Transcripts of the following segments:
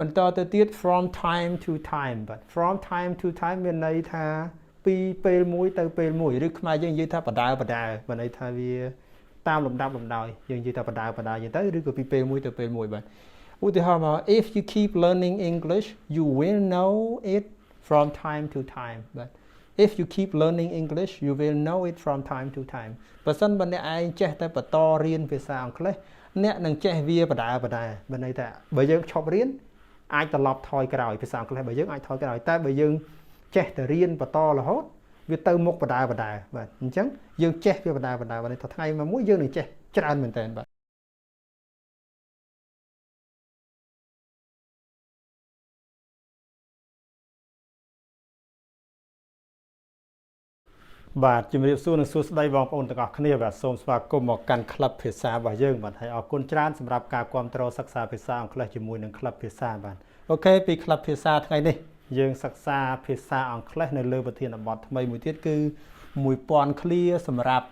បន្តទៅទៀត from time to time បាទ from time to time មានន័យថាពីពេលមួយទៅពេលមួយឬខ្មែរយើងនិយាយថាបដាមានន័យថាវាតាមលំដាប់លំដោយយើងនិយាយថាបដាអញ្ចឹងទៅឬក៏ពីពេលមួយទៅពេលមួយបាទឧទាហរណ៍មក if you keep learning English you will know it from time to time បាទ if you keep learning English you will know it from time to time បើសិនបើអ្នកឯងចេះតែបន្តរៀនភាសាអង់គ្លេសអ្នកនឹងចេះវាបដាមានន័យថាបើយើងឈប់រៀនអាចត្រឡប់ថយក្រោយភាសាអង់គ្លេសបើយើងអាចថយក្រោយតែបើយើងចេះតែរៀនបន្តរហូតវាទៅមុខបដាបាទអញ្ចឹងយើងចេះវាបដាបាទថាថ្ងៃមួយយើងនឹងចេះច្រើនមែនតើបាទជំរាបសួរនិងសួស្តីបងប្អូនទាំងអស់គ្នាបាទសូមស្វាគមន៍មកកាន់ក្លឹបភាសារបស់យើងបាទហើយអរគុណច្រើនសម្រាប់ការគាំទ្រសិក្សាភាសាអង់គ្លេសជាមួយនឹងក្លឹបភាសាបាទអូខេពីក្លឹបភាសាថ្ងៃនេះយើងសិក្សាភាសាអង់គ្លេសនៅលើប្រធានបទថ្មីមួយទៀតគឺ1000 clear សម្រាប់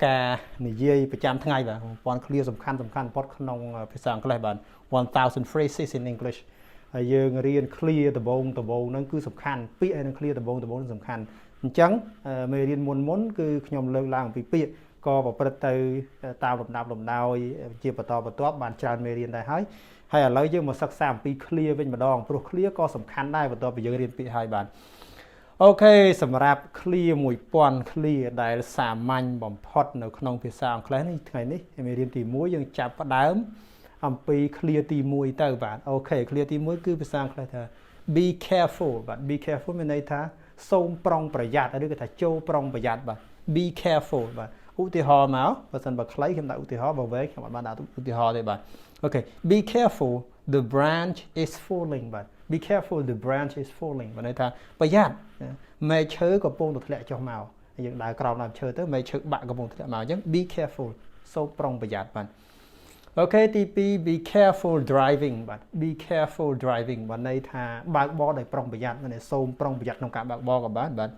ការនិយាយប្រចាំថ្ងៃបាទ1000 clear សំខាន់បំផុតក្នុងភាសាអង់គ្លេសបាទ1000 phrases in English ហើយយើងរៀន clear ដំបូងហ្នឹងគឺសំខាន់ពាក្យឯនឹង clear ដំបូងសំខាន់អញ្ចឹងមេរៀនមុនគឺខ្ញុំលើកឡើងអំពីពាក្យក៏ប្រព្រឹត្តទៅតាមលំដាប់លំដោយជាបន្តបន្ទាប់បានច្រើនមេរៀនដែរហើយឥឡូវយើងមកសិក្សាអំពី clear វិញម្ដងព្រោះ clear ក៏សំខាន់ដែរបន្ទាប់ពីយើងរៀនពាក្យហើយបាទអូខេសម្រាប់ clear 1000 clear ដែលសាមញ្ញបំផុតនៅក្នុងភាសាអង់គ្លេសនេះថ្ងៃនេះមេរៀនទី1យើងចាប់ផ្ដើមអំពី clear ទី1ទៅបាទអូខេ clear ទី1គឺភាសាអង់គ្លេសថា be careful បាទ be careful មានន័យថាសូមប្រុងប្រយ័ត្នឬក៏ថាចូលប្រុងប្រយ័ត្នបាទ be careful បាទឧទាហរណ៍មកបើសិនបើខ្លីខ្ញុំដាក់ឧទាហរណ៍បើវែងខ្ញុំអត់បានដាក់ឧទាហរណ៍ទេបាទអូខេ be careful the branch is falling បាទ be careful the branch is falling មានន័យថាប្រយ័ត្នមែកឈើកំពុងតែធ្លាក់ចុះមកយើងដើរក្រោមដើមឈើទៅមែកឈើបាក់កំពុងធ្លាក់មកអញ្ចឹង be careful សូមប្រុងប្រយ័ត្នបាទអូខេទី2 be careful driving បាទ be careful driving បានន័យថាបើកបរដោយប្រុងប្រយ័ត្នមានន័យសូមប្រុងប្រយ័ត្នក្នុងការបើកបរក៏បានបាទ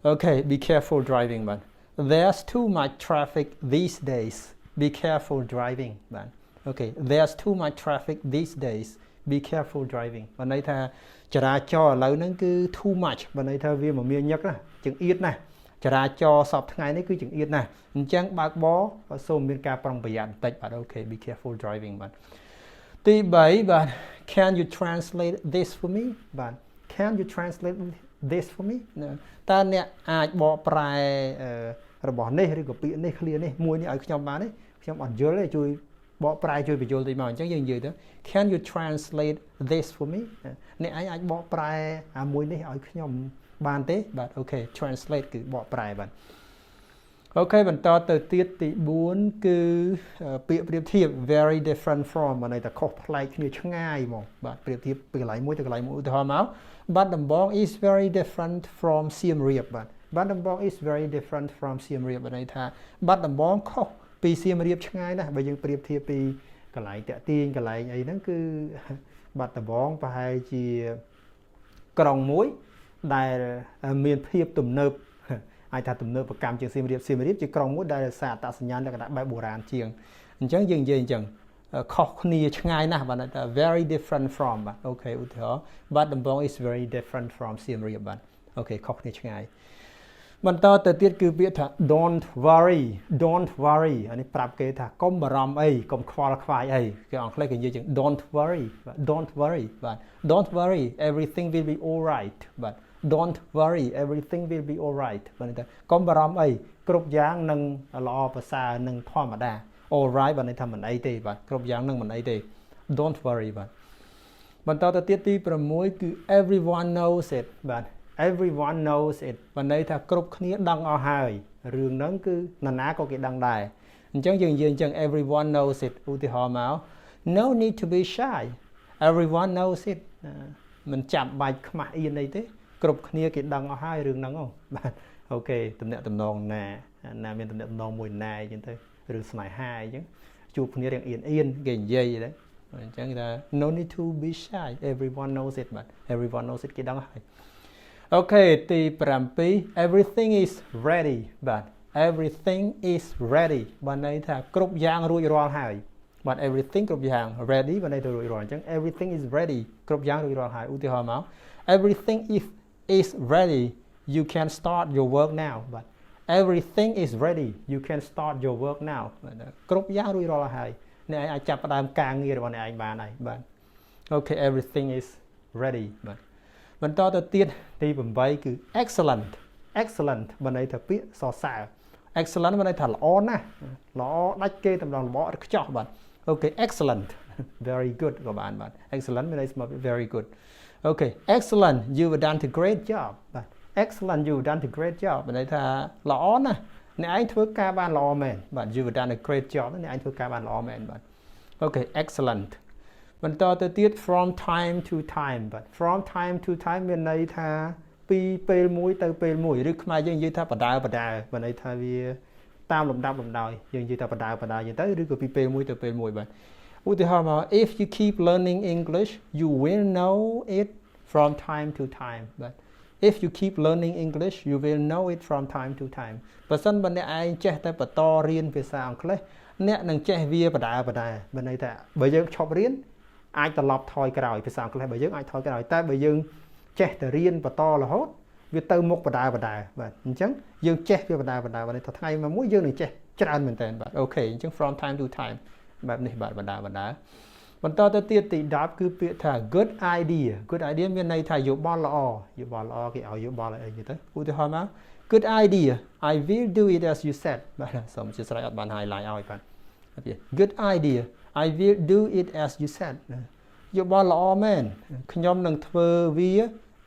អូខេ be careful driving បាទ there's too much traffic these days be careful driving បាទអូខេ there's too much traffic these days be careful driving បានន័យថាចរាចរណ៍ឥឡូវហ្នឹងគឺ too much បានន័យថាវាមមាញឹកណាចង្អៀតណាចរាចរណ៍សពថ្ងៃនេះគឺចង្អៀតណាស់អញ្ចឹងបើកបរសូមមានការប្រុងប្រយ័ត្នបន្តិចបាទអូខេ be careful driving បាទទី3បាទ can you translate this for me បាទ can you translate this for me តើអ្នកអាចបកប្រែរបស់នេះឬក៏ពាក្យនេះ clear នេះមួយនេះឲ្យខ្ញុំបានទេខ្ញុំអត់យល់ទេជួយបកប្រែជួយបញ្យល់តិចមកអញ្ចឹងយើងនិយាយទៅ can you translate this for me អ្នកអាចបកប្រែអាមួយនេះឲ្យខ្ញុំបានទេបាទអូខេ translate គឺបកប្រែបាទអូខេបន្តទៅទៀតទី4គឺពាក្យប្រៀបធៀប very different from មានន័យថាខុសប្លែកគ្នាឆ្ងាយហ្មងបាទប្រៀបធៀបពីកន្លែងមួយទៅកន្លែងមួយឧទាហរណ៍មកបាត់ដំបង is very different from សៀមរាបបាទបាត់ដំបង is very different from សៀមរាបមានន័យថាបាត់ដំបងខុសពីសៀមរាបឆ្ងាយណាស់បើយើងប្រៀបធៀបពីកន្លែងតាក់ទាញកន្លែងអីហ្នឹងគឺបាត់ដំបងប្រហែលជាក្រុងមួយដែលមានភាពទំនើបអាចថាទំនើបប្រកម្មជាងសៀមរាបជាក្រុងមួយដែលសារអត្តសញ្ញាណលក្ខណៈបែបបុរាណជាងអញ្ចឹងយើងនិយាយអញ្ចឹងខុសគ្នាឆ្ងាយណាស់បាទថា very different from បាទអូខេឧទាហរណ៍បាត់ដំបង is very different from សៀមរាបបាទអូខេខុសគ្នាឆ្ងាយបន្តទៅទៀតគឺពាក្យថា don't worry អានេះប្រាប់គេថាកុំបារម្ភអីកុំខ្វល់ខ្វាយអីគេអង់គ្លេសគេនិយាយចឹង don't worry បាទ don't worry everything will be all right បាទ don't worry everything will be all right បាទន័យថាកុំបារម្ភអីគ្រប់យ៉ាងនឹងល្អប្រសើរនឹងធម្មតា all right បាទន័យថាមិនអីទេបាទគ្រប់យ៉ាងនឹងមិនអីទេ don't worry បាទបន្តទៅទៀតទី6គឺ everyone knows it បាទ everyone knows it បានន័យថាគ្រប់គ្នាដឹងអស់ហើយរឿងហ្នឹងគឺនរណាក៏គេដឹងដែរអញ្ចឹងយើងនិយាយអញ្ចឹង everyone knows it ឧទាហរណ៍មក no need to be shy everyone knows it មិនចាំបាច់ខ្មាស់អៀនអីទេគ្រប់គ្នាគេដឹងអស់ហើយរឿងហ្នឹងបាទអូខេតំណែងតំណងណាមានតំណែងតំណងមួយណាអញ្ចឹងទៅរឿងស្នេហាអញ្ចឹងជួបគ្នារៀងអៀនគេនិយាយដែរអញ្ចឹងគេថា no need to be shy everyone knows it បាទ everyone knows it គេដឹងហើយអូខេទី7 everything is ready បាទ everything is ready បានន័យថាគ្រប់យ៉ាងរួចរាល់ហើយ but everything គ្រប់យ៉ាង ready បើន័យទៅរួចរាល់អញ្ចឹង everything is ready គ្រប់យ៉ាងរួចរាល់ហើយឧទាហរណ៍មក everything is ready you can start your work now but everything is ready you can start your work now គ្រប់យ៉ាងរួចរាល់ហើយអ្នកឯងអាចចាប់ផ្ដើមការងាររបស់អ្នកឯងបានហើយបាទ okay everything is ready បាទបន្តទៅទៀតទី8គឺ excellent excellent បើន័យថាពាក្យសរសើរ excellent បើន័យថាល្អណាស់ល្អដាច់គេតម្រង់ល្អឥតខ្ចោះបាទ okay excellent very good ក៏បានបាទ excellent មានន័យស្មើ very good okay excellent you've done a great job បាទ excellent you've done a great job បើន័យថាល្អណាស់អ្នកឯងធ្វើការបានល្អមែនបាទ you've done a great job អ្នកឯងធ្វើការបានល្អមែនបាទ okay excellent បន្តទៅទៀត from time to time បាទ from time to time មានន័យថាពីពេលមួយទៅពេលមួយឬខ្មែរយើងនិយាយថាបដាបើន័យថាវាតាមលំដាប់លំដោយយើងនិយាយថាបដាអញ្ចឹងទៅឬក៏ពីពេលមួយទៅពេលមួយបាទឧទាហរណ៍មក if you keep learning English you will know it from time to time បាទ if you keep learning English you will know it from time to time បើសិនបើអ្នកឯងចេះតែបន្តរៀនភាសាអង់គ្លេសអ្នកនឹងចេះវាបដាបើន័យថាបើយើងឈប់រៀនអាចត្រឡប់ថយក្រោយភាសាអង់គ្លេសបើយើងអាចថយក្រោយតែបើយើងចេះតែរៀនបន្តរហូតវាទៅមុខបដាបាទអញ្ចឹងយើងចេះវាបដាបើន័យថាថ្ងៃមួយយើងនឹងចេះច្រើនមែនតើបាទអូខេអញ្ចឹង from time to time បែបនេះបាទបដាបន្តទៅទៀតទី10គឺពាក្យថា good idea មានន័យថាយោបល់ល្អគេឲ្យយោបល់អីទៅឧទាហរណ៍មក good idea I will do it as you said បាទសូមជាស្រ័យអត់បាន highlight ឲ្យបាទ good idea I will do it as you said យោបល់ល្អមែនខ្ញុំនឹងធ្វើវា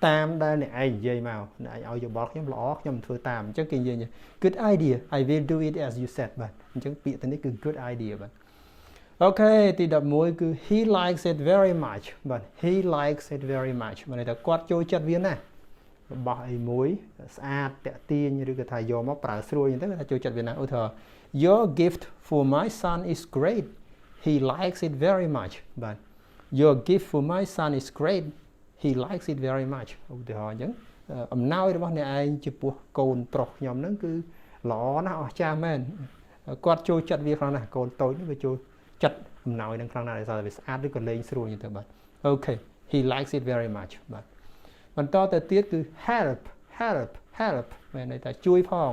តាមដែលអ្នកឯងនិយាយមកអ្នកឯងឲ្យយោបល់ខ្ញុំល្អខ្ញុំធ្វើតាមអញ្ចឹងគេនិយាយ good idea I will do it as you said បាទអញ្ចឹងពាក្យទៅនេះគឺ good idea បាទអូខេទី11គឺ he likes it very much បាទ he likes it very much មានន័យថាគាត់ចូលចិត្តវាណាស់របស់អីមួយស្អាតតាក់ទាញឬក៏ថាយកមកប្រើស្រួលអញ្ចឹងទៅថាចូលចិត្តវាណាស់ឧទាហរណ៍ your gift for my son is great he likes it very much បាទ your gift for my son is great he likes it very much ឧទាហរណ៍អញ្ចឹងអំណោយរបស់អ្នកឯងចំពោះកូនប្រុសខ្ញុំហ្នឹងគឺល្អណាស់អស្ចារ្យមែនគាត់ចូលចិត្តវាខ្លាំងណាស់កូនតូចនេះវាចូលចិត្តអំណោយនឹងខ្លាំងណាស់ដោយសារវាស្អាតឬក៏លេងស្រួលអញ្ចឹងទៅបាទអូខេ he likes it very much បាទបន្តទៅទៀតគឺ help មានន័យថាជួយផង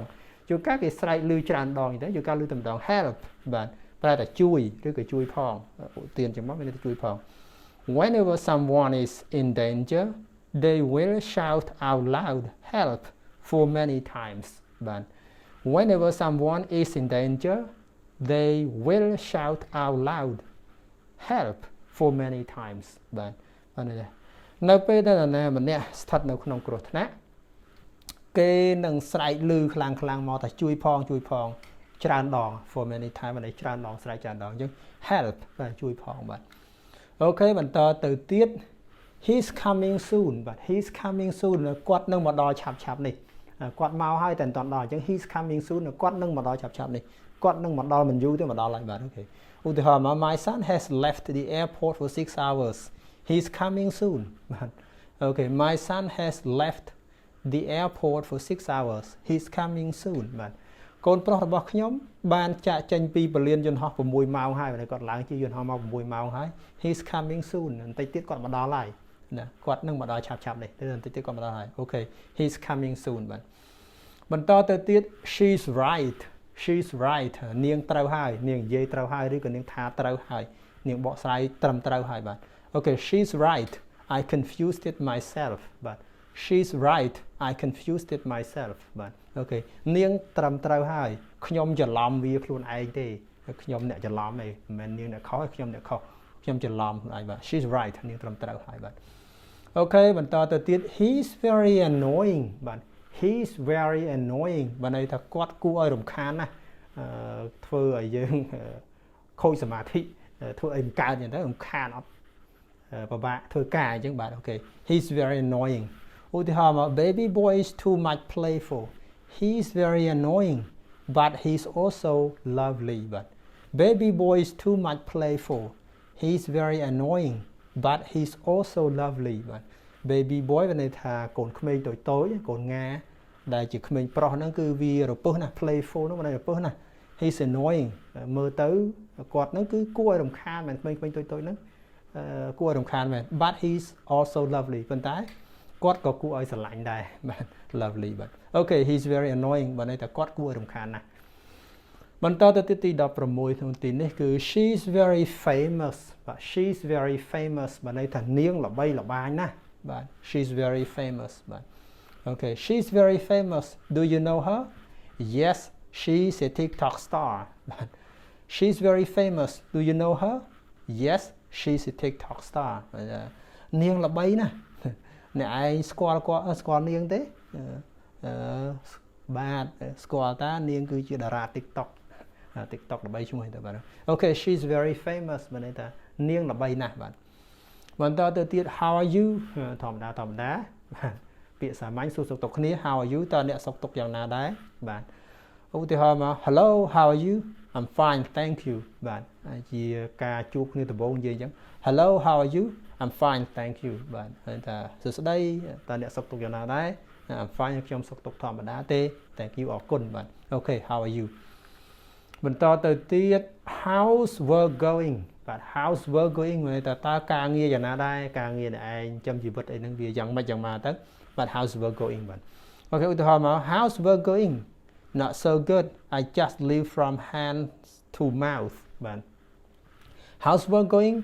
ជួនកាលគេស្រែកឮច្រើនដងអញ្ចឹងជួនកាលឮតែម្ដង help បាទប្រែថាជួយឬក៏ជួយផងឧទាហរណ៍ចឹងមកមានន័យថាជួយផង whenever someone is in danger they will shout out loud help for many times បាទ whenever someone is in danger they will shout out loud help for many times បាទនៅពេលដែលនរណាម្នាក់ស្ថិតនៅក្នុងគ្រោះថ្នាក់គេនឹងស្រែកឮខ្លាំងមកថាជួយផងច្រើនដង for many time បានច្រើនដងស្រែកច្រើនដងអញ្ចឹង help បាទជួយផងបាទអូខេបន្តទៅទៀត he's coming soon បាទ he's coming soon គាត់នឹងមកដល់ឆាប់នេះគាត់មកហើយតែមិនទាន់ដល់អញ្ចឹង he's coming soon គាត់នឹងមកដល់ឆាប់នេះគាត់នឹងមកដល់មិនយូរទេមកដល់ហើយបាទអូខេឧទាហរណ៍មក my son has left the airport for 6 hours he's coming soon បាទអូខេ my son has left the airport for 6 hours he's coming soon បាទកូនប្រុសរបស់ខ្ញុំបានចាក់ចេញពីពលានយន្តហោះ6ម៉ោងហើយគាត់ឡើងជិះយន្តហោះមក6ម៉ោងហើយ he's coming soon បន្តិចទៀតគាត់មកដល់ហើយណាគាត់នឹងមកដល់ឆាប់នេះទៅបន្តិចទៀតគាត់មកដល់ហើយអូខេ he's coming soon បាទបន្តទៅទៀត she's right នាងត្រូវហើយនាងនិយាយត្រូវហើយឬក៏នាងថាត្រូវហើយនាងបកស្រាយត្រឹមត្រូវហើយបាទអូខេ she's right I confused it myself បាទ she's right I confused it myself បាទអូខេនាងត្រឹមត្រូវហើយខ្ញុំច្រឡំវាខ្លួនឯងទេខ្ញុំអ្នកច្រឡំឯងមិនមែននាងអ្នកខុសខ្ញុំអ្នកខុសខ្ញុំច្រឡំខ្លួនឯងបាទ she's right នាងត្រឹមត្រូវហើយបាទអូខេបន្តទៅទៀត he's very annoying បាទ he's very annoying បើន័យថាគាត់គួរឲ្យរំខានណាធ្វើឲ្យយើងខូចសមាធិធ្វើឲ្យមិនកើតអញ្ចឹងទៅរំខានអត់ពិបាកធ្វើការអញ្ចឹងបាទអូខេ he's very annoying ឧទាហរណ៍មក baby boy is too much playful he's very annoying but he's also lovely បាទ baby boy is too much playful he's very annoying but he's also lovely បាទ baby boy មានន័យថាកូនក្មេងតូចកូនងាដែលជាក្មេងប្រុសហ្នឹងគឺវារពឹសណា playful ហ្នឹងមានន័យរពឹសណា he's annoying mơ tới quạt nó cứ cua đồng khan mà mình tôi nó cua đồng khan mà but he's also lovely bên trái quạt có cua ở sờ lạnh đây lovely but okay he's very annoying but này ta quạt cua đồng khan nè mình to tới tí đọc mùi thông tin này cứ she's very famous và she's very famous mà này thằng niên là bay là ba nè but she's very famous but okay she's very famous do you know her yes she's a TikTok star but she's very famous do you know her yes she's a TikTok star niên là bay nè nè ai squad niên thế ba squad ta niên cứ chưa ra TikTok TikTok là bay chung hay bạn okay she's very famous mà này ta niên là bay nè bạn bạn ta từ tiết how are you thòm đá bị xả máy số tục kia how are you ta nè sọc tục dạng nào đấy bạn ưu tiên mà hello how are you I'm fine thank you bạn chỉ ca chuột như từ bốn gì chứ hello how are you I'm fine thank you bạn ta từ đây ta nè sọc tục dạng nào đấy I'm fine trong sọc tục thòm đá tê thank you ở côn bạn okay how are you mình to từ tiết how's work going và how's work going người ta ca nghe giờ nào đây ca nghe này chăm chỉ vật ấy năng việc chẳng mà tất but how's work going bạn okay tôi hỏi mà how's work going not so good I just live from hand to mouth bạn how's work going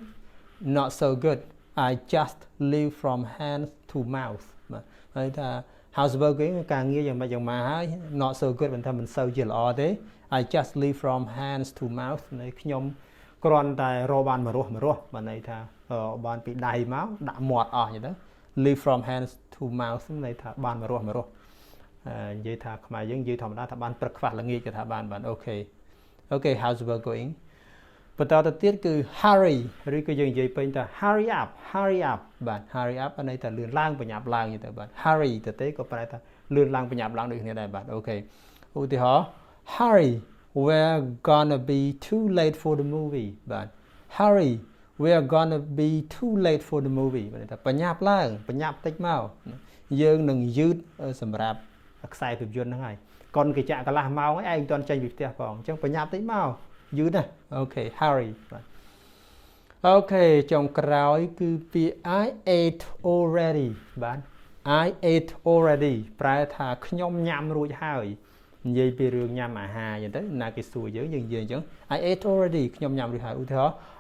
not so good I just live from hand to mouth bạn người ta how's work going ca nghe giờ mà not so good mình mình sâu chỉ là thế I just live from hands to mouth này nhom còn tại rô ban mà rô mà này tha ban bị đầy máu đã mọt ở như đó live from hands to mouth này tha ban mà rô vậy tha mà giống như thằng đó tha ban bật phát là nghi cho tha ban okay how's work going bắt đầu tiết cứ hurry rồi cứ dừng vậy bên ta hurry up bạn hurry up ở đây ta lươn lang và nhạp lang như thế bạn hurry thực tế có phải ta lươn lang và nhạp lang được như này bạn okay ưu tiên họ hurry we're gonna be too late for the movie bạn hurry we're gonna be too late for the movie bạn ta bận nhạp tích mau dương đừng dứt sầm rạp sai phim duyênហ្នឹងហើយcòn cái trạng cả là mau ấy anh toàn tranh việc tiệp phòng chẳng bận nhạp tích mau dứt này okay hurry bạn okay trong cõi cứ bị I ate already bạn I ate already phải thà nhom nhắm rồiហើយvậy bị rường nhầm à hà vậy tới là cái sùi dữ dừng chứ I ate already nhom nhầm rồi hả ưu thế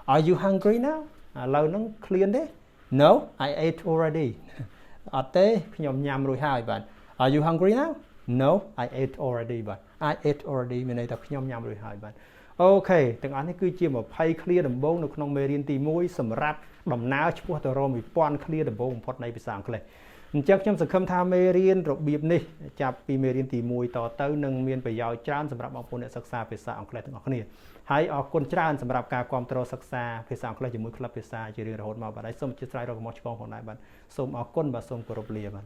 are you hungry now lâu nó clear đấy no I ate already ở tế nhom nhầm rồi hai bạn are you hungry now no I ate already bạn I ate already mình này tập nhom nhầm rồi hai bạn ok từng anh ấy cứ chia một pay clear đầm bông được trong mê riêng tì mũi sầm rap đầm ná chúa tờ rô mì pon clear đầm bông phật này bị sàng clear chắc trong sự khâm tham mê riêng rồi biệp đi chạp vì mê riêng tì mùi tỏ tới nâng miên phải giàu tràn sầm rạp bóng phôn để sắc xa phía xa ông klet ngọc này hãy ở con tràn sầm rạp cả quam trô sắc xa phía xa ông klet chỉ mũi club phía xa chỉ riêng rồi hốt màu và đấy xông chết trai rồi một con này bạn xông ở con và xông của rộp lìa bạn